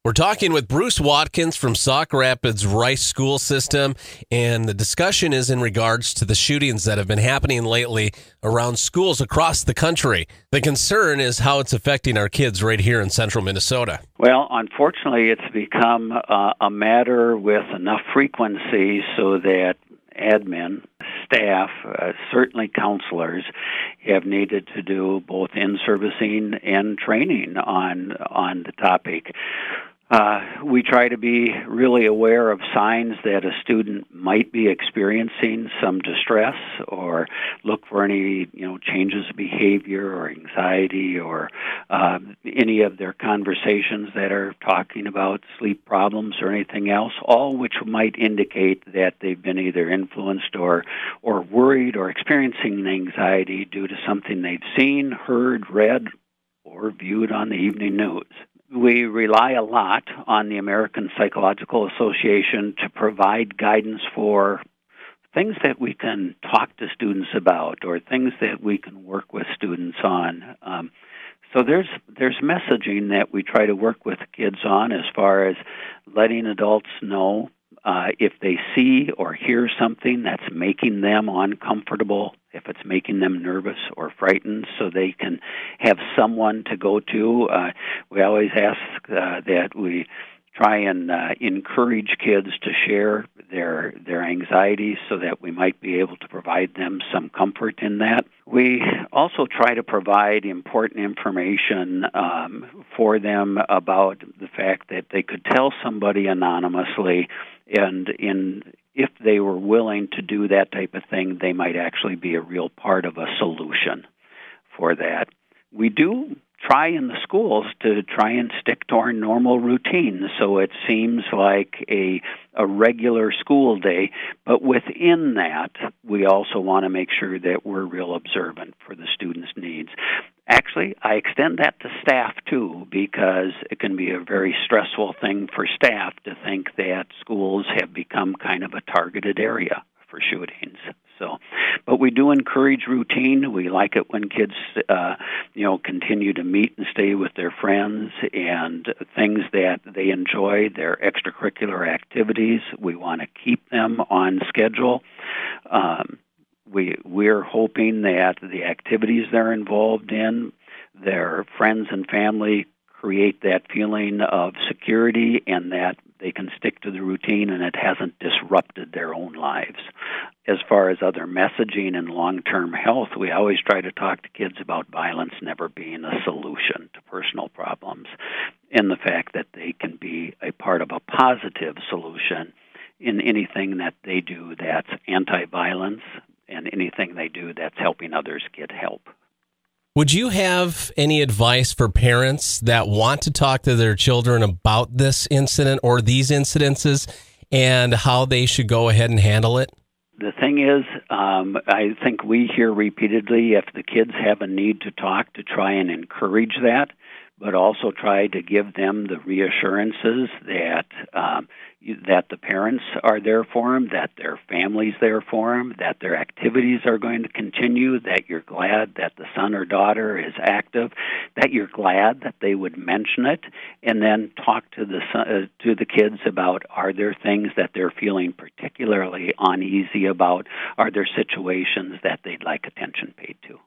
We're talking with Bruce Watkins from Sauk Rapids-Rice School System, and the discussion is in regards to the shootings that have been happening lately around schools across the country. The concern is how it's affecting our kids right here in central Minnesota. Well, unfortunately, it's become a matter with enough frequency so that admin, staff, certainly counselors, have needed to do both in-servicing and training on the topic. We try to be really aware of signs that a student might be experiencing some distress, or look for any changes of behavior or anxiety, or any of their conversations that are talking about sleep problems or anything else, all which might indicate that they've been either influenced or worried or experiencing anxiety due to something they've seen, heard, read, or viewed on the evening news. We rely a lot on the American Psychological Association to provide guidance for things that we can talk to students about, or things that we can work with students on. So there's messaging that we try to work with kids on, as far as letting adults know if they see or hear something that's making them uncomfortable, if it's making them nervous or frightened, so they can have someone to go to. We always ask that we try and encourage kids to share their anxieties, so that we might be able to provide them some comfort in that. We also try to provide important information for them about the fact that they could tell somebody anonymously, and if they were willing to do that type of thing, they might actually be a real part of a solution for that. We do try in the schools to try and stick to our normal routine, so it seems like a regular school day, but within that, we also want to make sure that we're real observant for the students' needs. Actually, I extend that to staff, too, because it can be a very stressful thing for staff to think that schools have become kind of a targeted area for shootings. But we do encourage routine. We like it when kids, continue to meet and stay with their friends, and things that they enjoy, their extracurricular activities. We want to keep them on schedule. We're hoping that the activities they're involved in, their friends and family, create that feeling of security, and that they can stick to the routine and it hasn't disrupted their own lives. As far as other messaging and long-term health, we always try to talk to kids about violence never being a solution to personal problems, and the fact that they can be a part of a positive solution in anything that they do that's anti-violence, and anything they do that's helping others get help. Would you have any advice for parents that want to talk to their children about this incident or these incidences, and how they should go ahead and handle it? The thing is, I think we hear repeatedly, if the kids have a need to talk, to try and encourage that, but also try to give them the reassurances that the parents are there for them, that their family's there for them, that their activities are going to continue, that you're glad that the son or daughter is active, that you're glad that they would mention it, and then talk to the kids about, are there things that they're feeling particularly uneasy about? Are there situations that they'd like attention paid to?